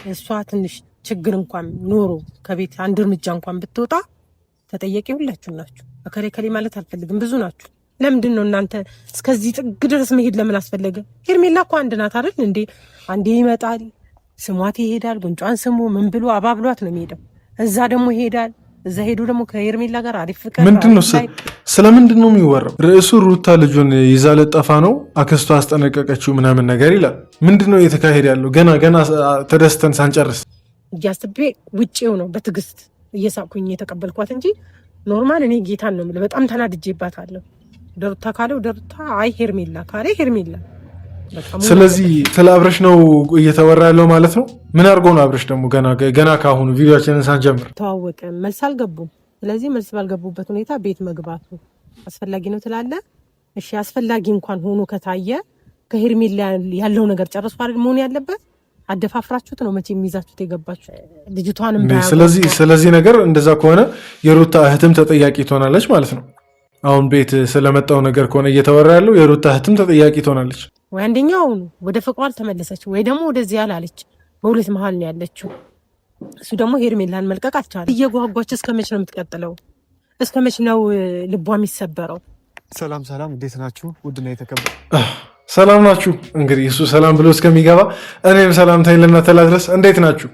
እሷ ትንሽ ችግር እንኳን ኖሮ ከቤት አንድ እርምጃ እንኳን ብትወጣ ተጠያቂ ሁላችሁ ናችሁ። ከሌ ማለት አልፈልግም፣ ብዙ ናችሁ። ለምንድን ነው እናንተ እስከዚህ ጥግ ድረስ መሄድ ለምን አስፈለገ? ሄርሜላ እኮ አንድ ናት አይደል እንዴ? አንዴ ይመጣል ስሟት ይሄዳል፣ ጉንጯን ስሙ ምን ብሎ አባብሏት ነው የሚሄደው። እዛ ደግሞ ይሄዳል። እዛ ሄዶ ደግሞ ከሄርሜላ ጋር አሪፍ ፍቅር ምንድነው? ስለምንድን ነው የሚወራው? ርዕሱ ሩታ ልጁን ይዛ ልጠፋ ነው አክስቷ አስጠነቀቀችው ምናምን ነገር ይላል። ምንድነው እየተካሄደ ያለው? ገና ተደስተን ሳንጨርስ እያስቤ ውጪው ነው በትዕግስት እየሳኩኝ የተቀበልኳት እንጂ ኖርማል እኔ ጌታን ነው የምልህ። በጣም ተናድጄባታለሁ። ደሩታ ካለው ደሩታ፣ አይ ሄርሜላ ካለ ሄርሜላ። ስለዚህ ስለ አብረሽ ነው እየተወራ ያለው ማለት ነው። ምን አድርጎ ነው አብረሽ ደግሞ ገና ካሁኑ ቪዲዮአችንን ሳንጀምር ተዋወቀ መልስ አልገቡም። ስለዚህ መልስ ባልገቡበት ሁኔታ ቤት መግባቱ አስፈላጊ ነው ትላለ? እሺ አስፈላጊ እንኳን ሆኖ ከታየ ከሄርሜላ ያለው ነገር ጨርሶ አይደል መሆን ያለበት? አደፋፍራችሁት ነው መቼ የሚይዛችሁት የገባችሁ ልጅቷንም ስለዚህ ነገር እንደዛ ከሆነ የሩታ እህትም ተጠያቂ ትሆናለች ማለት ነው። አሁን ቤት ስለመጣው ነገር ከሆነ እየተወራ ያለው የሩታ እህትም ተጠያቂ ትሆናለች። ወይ አንደኛው ወደ ፍቅሯ አልተመለሰች ወይ ደግሞ ወደዚህ ያላለች በሁለት መሀል ነው ያለችው። እሱ ደግሞ ሄርሜላን መልቀቅ አልቻለም። እየጓጓች እስከመች ነው የምትቀጥለው? እስከመች ነው ልቧ የሚሰበረው? ሰላም እንዴት ናችሁ? ውድና የተከበረ ሰላም ናችሁ? እንግዲህ እሱ ሰላም ብሎ እስከሚገባ እኔም ሰላምታዬን ለእናንተ ላድረስ። እንዴት ናችሁ?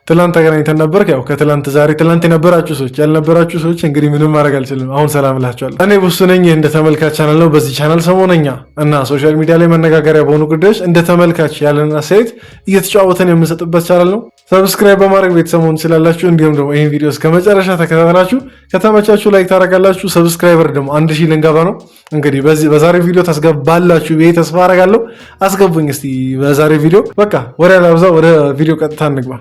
ትላንት ተገናኝተን ነበር። ያው ከትላንት ዛሬ ትላንት የነበራችሁ ሰዎች ያልነበራችሁ ሰዎች እንግዲህ ምንም ማድረግ አልችልም። አሁን ሰላም እላችኋለሁ። እኔ ቡሱ ነኝ። እንደ ተመልካች ቻናል ነው። በዚህ ቻናል ሰሞነኛ እና ሶሻል ሚዲያ ላይ መነጋገሪያ በሆኑ ጉዳዮች እንደ ተመልካች ያለን አስተያየት እየተጫወተን የምንሰጥበት ቻናል ነው። ሰብስክራይብ በማድረግ ቤተሰቡን ስላላችሁ እንዲሁም ደግሞ ይህን ቪዲዮ እስከ መጨረሻ ተከታተላችሁ ከተመቻችሁ ላይክ ታደርጋላችሁ። ሰብስክራይበር ደግሞ 1000 ልንገባ ነው። እንግዲህ በዛሬ ቪዲዮ ታስገባላችሁ ብዬ ተስፋ አደርጋለሁ። አስገቡኝ እስቲ በዛሬ ቪዲዮ። በቃ ወሬ አላብዛ፣ ወደ ቪዲዮ ቀጥታ እንግባ።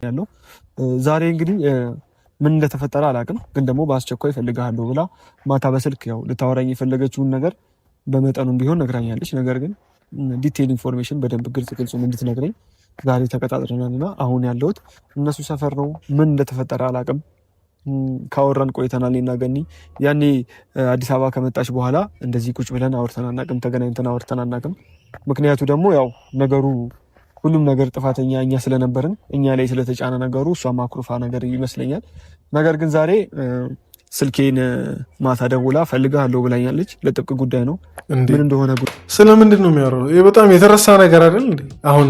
ያለው ዛሬ እንግዲህ ምን እንደተፈጠረ አላውቅም፣ ግን ደግሞ በአስቸኳይ እፈልግሃለሁ ብላ ማታ በስልክ ያው ልታወራኝ የፈለገችውን ነገር በመጠኑም ቢሆን ነግራኛለች። ነገር ግን ዲቴይል ኢንፎርሜሽን በደንብ ግልጽ እንድትነግረኝ ዛሬ ተቀጣጥረናልና አሁን ያለሁት እነሱ ሰፈር ነው። ምን እንደተፈጠረ አላውቅም። ካወራን ቆይተናል እና ገኒ ያኔ አዲስ አበባ ከመጣች በኋላ እንደዚህ ቁጭ ብለን አውርተን አናውቅም፣ ተገናኝተን አውርተን አናውቅም። ምክንያቱ ደግሞ ያው ነገሩ ሁሉም ነገር ጥፋተኛ እኛ ስለነበርን እኛ ላይ ስለተጫነ ነገሩ እሷ ማኩርፋ ነገር ይመስለኛል። ነገር ግን ዛሬ ስልኬን ማታ ደውላ ፈልግሃለሁ ብላኛለች። ለጥብቅ ጉዳይ ነው። ምን እንደሆነ ስለምንድን ነው የሚያወራው? ይሄ በጣም የተረሳ ነገር አይደል እንዴ? አሁን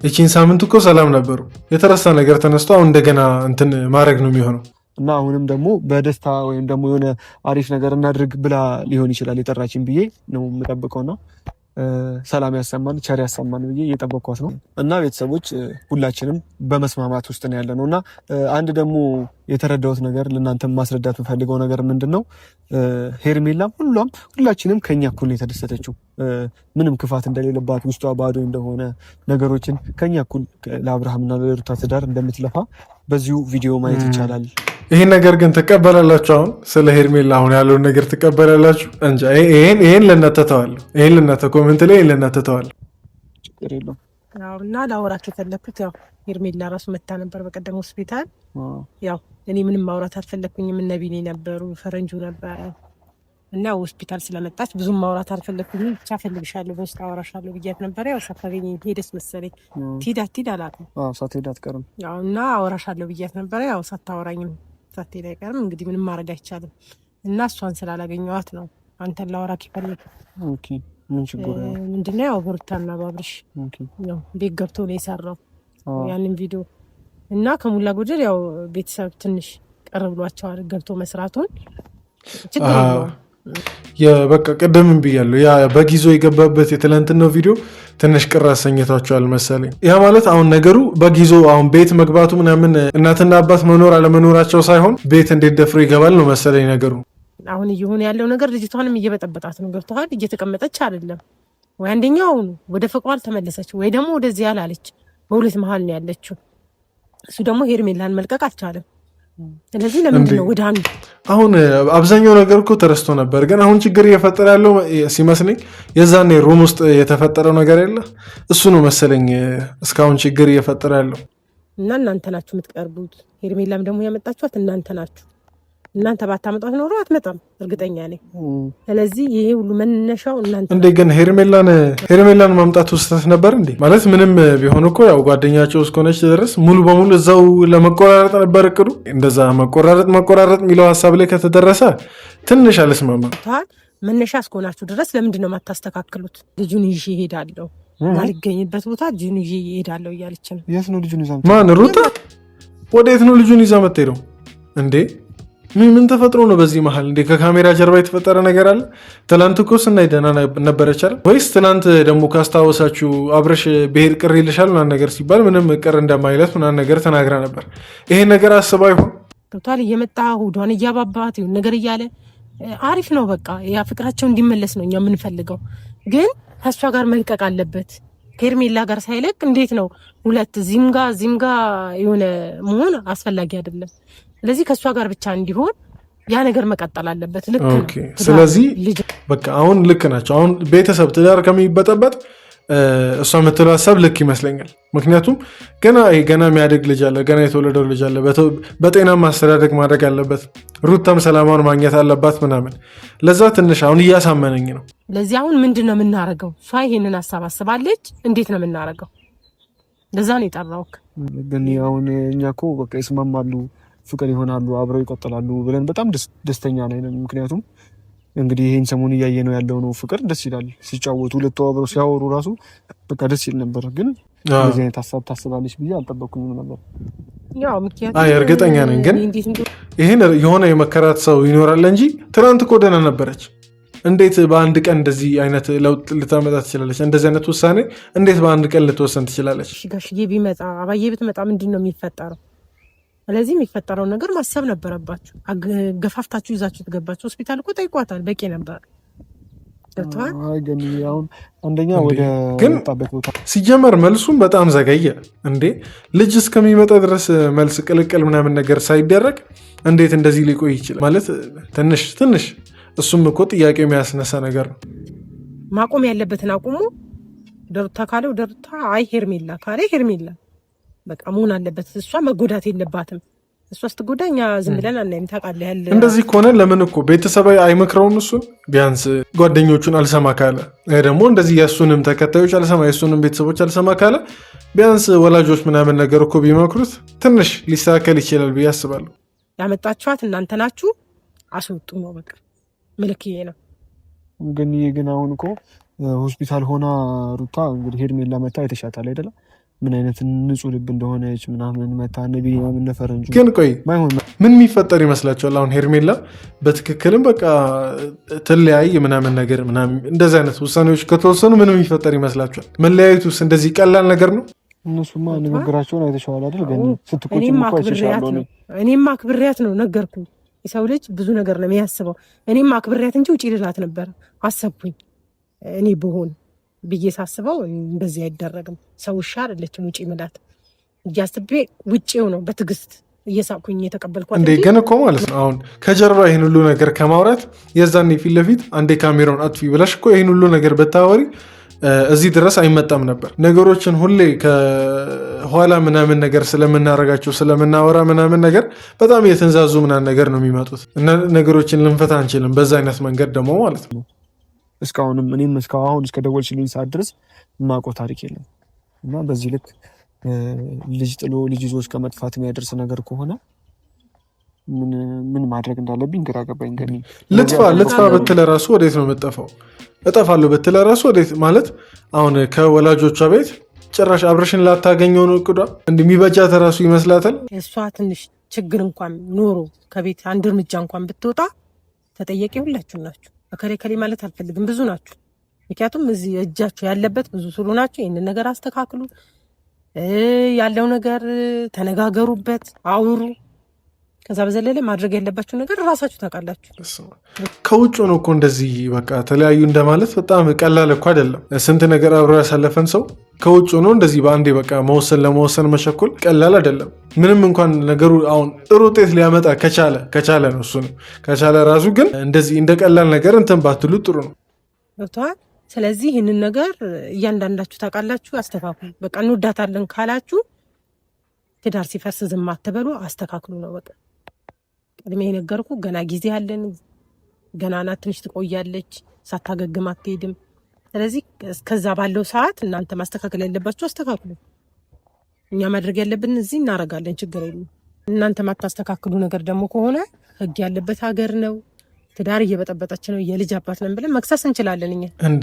እቺን ሳምንት እኮ ሰላም ነበሩ። የተረሳ ነገር ተነስቶ አሁን እንደገና እንትን ማድረግ ነው የሚሆነው። እና አሁንም ደግሞ በደስታ ወይም ደግሞ የሆነ አሪፍ ነገር እናድርግ ብላ ሊሆን ይችላል የጠራችን ብዬ ነው የምጠብቀውና ሰላም ያሰማን ቸር ያሰማን ብዬ እየጠበቅኳት ነው። እና ቤተሰቦች ሁላችንም በመስማማት ውስጥ ነው ያለ ነው። እና አንድ ደግሞ የተረዳሁት ነገር ለእናንተም ማስረዳት የምፈልገው ነገር ምንድን ነው፣ ሄርሜላም ሁላችንም ከኛ እኩል ነው የተደሰተችው። ምንም ክፋት እንደሌለባት ውስጧ ባዶ እንደሆነ ነገሮችን ከኛ እኩል ለአብርሃምና ለሩታ ትዳር እንደምትለፋ በዚሁ ቪዲዮ ማየት ይቻላል። ይሄን ነገር ግን ትቀበላላችሁ? አሁን ስለ ሄርሜላ አሁን ያለውን ነገር ትቀበላላችሁ? እንጃ። ይሄን ልናተተዋለሁ። ይሄን ልናተ ኮሜንት ላይ ልናተተዋለሁ። ችግር የለውም። እና ላወራችሁ የፈለኩት ያው ሄርሜላ ራሱ መታ ነበር በቀደም ሆስፒታል። ያው እኔ ምንም ማውራት አልፈለኩኝም። እነ ቢኒ ነበሩ፣ ፈረንጁ ነበረ እና ሆስፒታል ስለመጣች ብዙም ማውራት አልፈለኩኝም። ብቻ ፈልግሻለሁ በውስጥ አወራሻለሁ ብያት ነበረ። ያው ሰፈሬ ሄደስ መሰለኝ ትሄድ አላውቅም። ሳትሄድ አትቀርም። ያው እና አወራሻለሁ ብያት ነበረ። ያው ሳታወራኝም ሳትሄድ አይቀርም። እንግዲህ ምንም ማድረግ አይቻልም። እና እሷን ስላላገኘኋት ነው አንተን ላወራክ ይፈልግ። ኦኬ ምን ችግር ነው? ምንድነው ያው ብሩታና ባብርሽ ነው ቤት ገብቶ ነው የሰራው ያንን ቪዲዮ እና ከሙላ ጎደል ያው ቤተሰብ ትንሽ ቀር ብሏቸዋል ገብቶ መስራቱን። በቃ ቅድምም ብያለሁ፣ ያ በጊዞ የገባበት የትላንትናው ቪዲዮ ትንሽ ቅር አሰኝቷቸዋል መሰለኝ። ያ ማለት አሁን ነገሩ በጊዞ አሁን ቤት መግባቱ ምናምን እናትና አባት መኖር አለመኖራቸው ሳይሆን ቤት እንዴት ደፍሮ ይገባል ነው መሰለኝ ነገሩ። አሁን እየሆነ ያለው ነገር ልጅቷንም እየበጠበጣት ነው። ገብተዋል። እየተቀመጠች አይደለም ወይ አንደኛው ወደ ፍቅሯ አልተመለሰች ወይ ደግሞ ወደዚህ ያላለች በሁለት መሀል ነው ያለችው። እሱ ደግሞ ሄርሜላን መልቀቅ አልቻለም። ስለዚህ ለምንድን ነው ወደ አንዱ አሁን አብዛኛው ነገር እኮ ተረስቶ ነበር። ግን አሁን ችግር እየፈጠረ ያለው ሲመስለኝ የዛኔ ሩም ውስጥ የተፈጠረው ነገር የለ እሱ ነው መሰለኝ እስካሁን ችግር እየፈጠረ ያለው። እና እናንተ ናችሁ የምትቀርቡት። ሄርሜላም ደግሞ ያመጣችኋት እናንተ ናችሁ። እናንተ ባታመጣት ኖሮ አትመጣም፣ እርግጠኛ ነኝ። ስለዚህ ይሄ ሁሉ መነሻው እናንተ እንዴ። ግን ሄርሜላን ማምጣት ውስጠት ነበር እንዴ? ማለት ምንም ቢሆን እኮ ያው ጓደኛቸው እስከሆነች ድረስ ሙሉ በሙሉ እዛው ለመቆራረጥ ነበር እቅዱ። እንደዛ መቆራረጥ የሚለው ሀሳብ ላይ ከተደረሰ ትንሽ አልስማማም። መነሻ እስከሆናችሁ ድረስ ለምንድን ነው የማታስተካክሉት? ልጁን ይዤ እሄዳለሁ ማልገኝበት ቦታ ልጁን ይዤ እሄዳለሁ እያለች ነው። የት ነው ልጁን ይዛ? ማን ሩታ? ወዴት ነው ልጁን ይዛ የምትሄደው እንዴ? ምን ተፈጥሮ ነው በዚህ መሀል እንዴ? ከካሜራ ጀርባ የተፈጠረ ነገር አለ? ትናንት እኮ ስናይ ደህና ነበረች አይደል? ወይስ ትናንት ደግሞ ካስታወሳችሁ አብረሽ ብሄድ ቅር ይልሻል ምናምን ነገር ሲባል ምንም ቅር እንደማይለት ምናምን ነገር ተናግራ ነበር። ይሄን ነገር አስባ ይሆን? ገብቷል። እየመጣ ሁዷን እያባባት ይሁን ነገር እያለ አሪፍ ነው። በቃ ያ ፍቅራቸው እንዲመለስ ነው እኛ የምንፈልገው። ግን ከእሷ ጋር መልቀቅ አለበት። ከሄርሜላ ጋር ሳይለቅ እንዴት ነው ሁለት እዚህም ጋር የሆነ መሆን አስፈላጊ አይደለም። ስለዚህ ከእሷ ጋር ብቻ እንዲሆን ያ ነገር መቀጠል አለበት። ልክ ነው። ስለዚህ በቃ አሁን ልክ ናቸው። አሁን ቤተሰብ ትዳር ከሚበጠበጥ እሷ የምትለው ሀሳብ ልክ ይመስለኛል። ምክንያቱም ገና የሚያደግ ልጅ አለ፣ ገና የተወለደው ልጅ አለ። በጤናማ አስተዳደግ ማድረግ አለበት። ሩታም ሰላማውን ማግኘት አለባት ምናምን። ለዛ ትንሽ አሁን እያሳመነኝ ነው። ለዚህ አሁን ምንድን ነው የምናደርገው? እሷ ይሄንን ሀሳብ አስባለች። እንዴት ነው የምናደርገው? ለዛ ነው የጠራሁት። ግን አሁን እኛ እኮ በቃ ይስማማሉ፣ ፍቅር ይሆናሉ፣ አብረው ይቀጥላሉ ብለን በጣም ደስተኛ ነን። ምክንያቱም እንግዲህ ይሄን ሰሞን እያየ ነው ያለው ነው ፍቅር ደስ ይላል። ሲጫወቱ ሁለቱ አብረው ሲያወሩ ራሱ በቃ ደስ ይል ነበር። ግን እንደዚህ አይነት ሀሳብ ታስባለች ብዬ አልጠበቅኩኝም ነበር። ያው ምክንያቱም እርግጠኛ ነኝ ግን ይሄን የሆነ የመከራት ሰው ይኖራል እንጂ ትናንት እኮ ደህና ነበረች። እንዴት በአንድ ቀን እንደዚህ አይነት ለውጥ ልታመጣ ትችላለች? እንደዚህ አይነት ውሳኔ እንዴት በአንድ ቀን ልትወሰን ትችላለች? ጋሽዬ ቢመጣ አባዬ ብትመጣ ምንድን ነው የሚፈጠረው? ስለዚህ የሚፈጠረውን ነገር ማሰብ ነበረባችሁ። ገፋፍታችሁ ይዛችሁ ትገባችሁ። ሆስፒታል እኮ ጠይቋታል፣ በቂ ነበር። አንደኛ ወደ መጣበት ቦታ ሲጀመር መልሱም በጣም ዘገየ እንዴ። ልጅ እስከሚመጣ ድረስ መልስ ቅልቅል ምናምን ነገር ሳይደረግ እንዴት እንደዚህ ሊቆይ ይችላል? ማለት ትንሽ እሱም እኮ ጥያቄ የሚያስነሳ ነገር ነው። ማቆም ያለበትን አቁሙ። ደሩታ ካለው ደሩታ፣ አይ ሄርሜላ ካለ ሄርሜላ በቃ መሆን አለበት። እሷ መጎዳት የለባትም። እሷ ስትጎዳ እኛ ዝም ብለን አናይም። ታውቃለህ ያለ እንደዚህ ከሆነ ለምን እኮ ቤተሰባዊ አይመክረውም? እሱን ቢያንስ ጓደኞቹን አልሰማ ካለ ደግሞ እንደዚህ የእሱንም ተከታዮች አልሰማ የእሱንም ቤተሰቦች አልሰማ ካለ ቢያንስ ወላጆች ምናምን ነገር እኮ ቢመክሩት ትንሽ ሊስተካከል ይችላል ብዬ አስባለሁ። ያመጣችኋት እናንተ ናችሁ፣ አስወጡ ነው በቃ ምልክዬ ነው። ግን አሁን እኮ ሆስፒታል ሆና ሩታ እንግዲህ ሄርሜላ መታ የተሻታል አይደለም? ምን አይነት ንጹህ ልብ እንደሆነች ምናምን መታ ነብይ ምናምን ነፈረንጁ። ግን ቆይ ምን የሚፈጠር ይመስላችኋል? አሁን ሄርሜላ በትክክልም በቃ ትለያይ ምናምን ነገር ምናምን እንደዚህ አይነት ውሳኔዎች ከተወሰኑ ምን የሚፈጠር ይመስላችኋል? መለያየቱስ እንደዚህ ቀላል ነገር ነው? እነሱማ ንግግራቸውን አይተሸዋል አይደል? ግን እኔም አክብሬያት ነው ነገርኩ። የሰው ልጅ ብዙ ነገር ነው የሚያስበው። እኔም አክብሬያት እንጂ ውጪ ልላት ነበር አሰብኩኝ እኔ ብሆን ብዬ ሳስበው እንደዚህ አይደረግም። ሰው ውሻ አይደለችም ውጪ ምላት እያስቤ ውጪው ነው በትዕግስት እየሳኩኝ የተቀበልኳት። እንዴ ግን እኮ ማለት ነው አሁን ከጀርባ ይህን ሁሉ ነገር ከማውራት የዛኔ ፊት ለፊት አንዴ ካሜራውን አጥፊ ብለሽ እኮ ይህን ሁሉ ነገር ብታወሪ እዚህ ድረስ አይመጣም ነበር። ነገሮችን ሁሌ ከኋላ ምናምን ነገር ስለምናረጋቸው ስለምናወራ ምናምን ነገር በጣም የተንዛዙ ምናምን ነገር ነው የሚመጡት እና ነገሮችን ልንፈታ አንችልም በዛ አይነት መንገድ ደግሞ ማለት ነው። እስካሁንም እኔም እስካሁን እስከ ደወልሽልኝ ሰዓት ድረስ የማውቀው ታሪክ የለም እና በዚህ ልክ ልጅ ጥሎ ልጅ ይዞ እስከ መጥፋት የሚያደርስ ነገር ከሆነ ምን ማድረግ እንዳለብኝ ግራ ገባኝ። ገኒ ልጥፋ ብትለ ራሱ ወዴት ነው የምጠፋው? እጠፋለሁ ብትለ ራሱ ወዴት ማለት አሁን ከወላጆቿ ቤት ጭራሽ አብረሽን ላታገኘው ነው እቅዷ። እንደሚበጃት ራሱ ይመስላታል። እሷ ትንሽ ችግር እንኳን ኖሮ ከቤት አንድ እርምጃ እንኳን ብትወጣ ተጠያቂ ሁላችሁ ናችሁ። ከሌ ማለት አልፈልግም፣ ብዙ ናችሁ። ምክንያቱም እዚህ እጃችሁ ያለበት ብዙ ስሉ ናችሁ። ይህንን ነገር አስተካክሉ፣ ያለው ነገር ተነጋገሩበት፣ አውሩ። ከዛ በዘለለ ማድረግ ያለባችሁ ነገር ራሳችሁ ታውቃላችሁ። ከውጭ ነው እኮ እንደዚህ በቃ ተለያዩ እንደማለት በጣም ቀላል እኮ አይደለም። ስንት ነገር አብሮ ያሳለፈን ሰው ከውጭ ነው እንደዚህ በአንዴ በቃ ለመወሰን መቸኮል ቀላል አይደለም። ምንም እንኳን ነገሩ አሁን ጥሩ ውጤት ሊያመጣ ከቻለ ነው እሱ ነው ከቻለ ራሱ ግን እንደዚህ እንደ ቀላል ነገር እንትን ባትሉ ጥሩ ነው። ገብቶሃል? ስለዚህ ይህንን ነገር እያንዳንዳችሁ ታውቃላችሁ፣ አስተካክሉ። በቃ እንወዳታለን ካላችሁ ትዳር ሲፈርስ ዝም አትበሉ፣ አስተካክሉ ነው በቃ። ቀድሜ የነገርኩ ገና ጊዜ አለን፣ ገና ናት፣ ትንሽ ትቆያለች፣ ሳታገግም አትሄድም። ስለዚህ እስከዛ ባለው ሰዓት እናንተ ማስተካከል ያለባችሁ አስተካክሉ። እኛ ማድረግ ያለብን እዚህ እናረጋለን፣ ችግር የለም። እናንተ ማታስተካክሉ ነገር ደግሞ ከሆነ ህግ ያለበት ሀገር ነው። ትዳር እየበጠበጠች ነው፣ የልጅ አባት ነን ብለን መክሰስ እንችላለን። እኛ እንዴ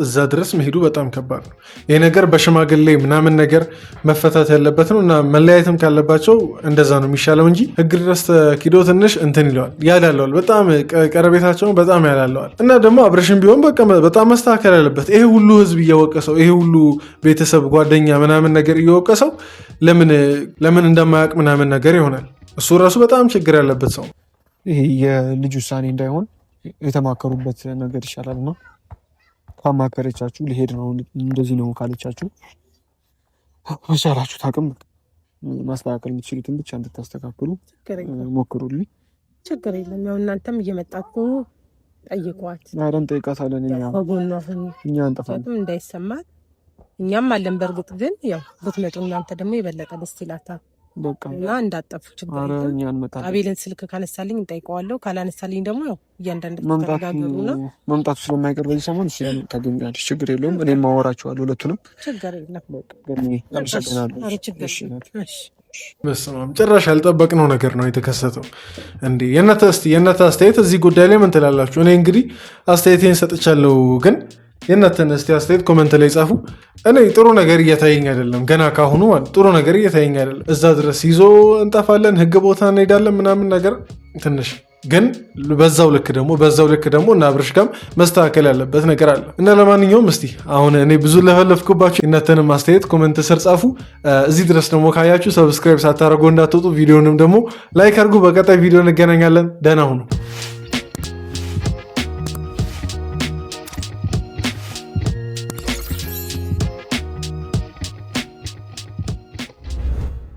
እዛ ድረስ መሄዱ በጣም ከባድ ነው። ይሄ ነገር በሽማግሌ ምናምን ነገር መፈታት ያለበት ነው እና መለያየትም ካለባቸው እንደዛ ነው የሚሻለው እንጂ ህግ ድረስ ተኪዶ ትንሽ እንትን ይለዋል፣ ያላለዋል። በጣም ቀረቤታቸውን በጣም ያላለዋል። እና ደግሞ አብረሽም ቢሆን በቃ በጣም መስተካከል ያለበት ይሄ ሁሉ ህዝብ እየወቀሰው፣ ይሄ ሁሉ ቤተሰብ ጓደኛ ምናምን ነገር እየወቀሰው ለምን እንደማያውቅ ምናምን ነገር ይሆናል። እሱ ራሱ በጣም ችግር ያለበት ሰው። ይሄ የልጅ ውሳኔ እንዳይሆን የተማከሩበት ነገር ይሻላል እና ካማከረቻችሁ ሊሄድ ነው እንደዚህ ነው ካለቻችሁ በቻላችሁት አቅም ማስተካከል የምትችሉትን ብቻ እንድታስተካክሉ ሞክሩልኝ። ችግር የለም። ያው እናንተም እየመጣችሁ ጠይቋት። አረን ጠይቃታለን። እኛ እንጠፋለን እንዳይሰማት እኛም አለን። በእርግጥ ግን ያው ብትመጡ እናንተ ደግሞ የበለጠ ደስ ይላታል እና እንዳጠፉ ችግር የለም። አቤልን ስልክ ካነሳልኝ እንጠይቀዋለሁ፣ ካላነሳልኝ ደግሞ ያው እያንዳንድ ተረጋገሩ ነው። መምጣቱ ስለማይቀር በዚህ ሰሞን ታገኛለች፣ ችግር የለውም። እኔም ማወራቸዋለሁ ሁለቱንም፣ ችግር የለም። ጭራሽ ያልጠበቅነው ነገር ነው የተከሰተው። እንዴ የእናንተ አስተያየት እዚህ ጉዳይ ላይ ምን ትላላችሁ? እኔ እንግዲህ አስተያየቴን ሰጥቻለሁ፣ ግን የእናንተን እስቲ አስተያየት ኮመንት ላይ ጻፉ። እኔ ጥሩ ነገር እየታየኝ አይደለም፣ ገና ካሁኑ ማለት ጥሩ ነገር እየታየኝ አይደለም። እዛ ድረስ ይዞ እንጠፋለን፣ ህግ ቦታ እንሄዳለን ምናምን ነገር ትንሽ ግን በዛው ልክ ደግሞ እና አብርሽ ጋርም መስተካከል ያለበት ነገር አለ እና ለማንኛውም እስቲ አሁን እኔ ብዙ ለፈለፍኩባችሁ የእናንተንም አስተያየት ኮመንት ስር ጻፉ። እዚህ ድረስ ደግሞ ካያችሁ ሰብስክራይብ ሳታደርጉ እንዳትወጡ፣ ቪዲዮንም ደግሞ ላይክ አድርጉ። በቀጣይ ቪዲዮ እንገናኛለን። ደህና ሁኑ።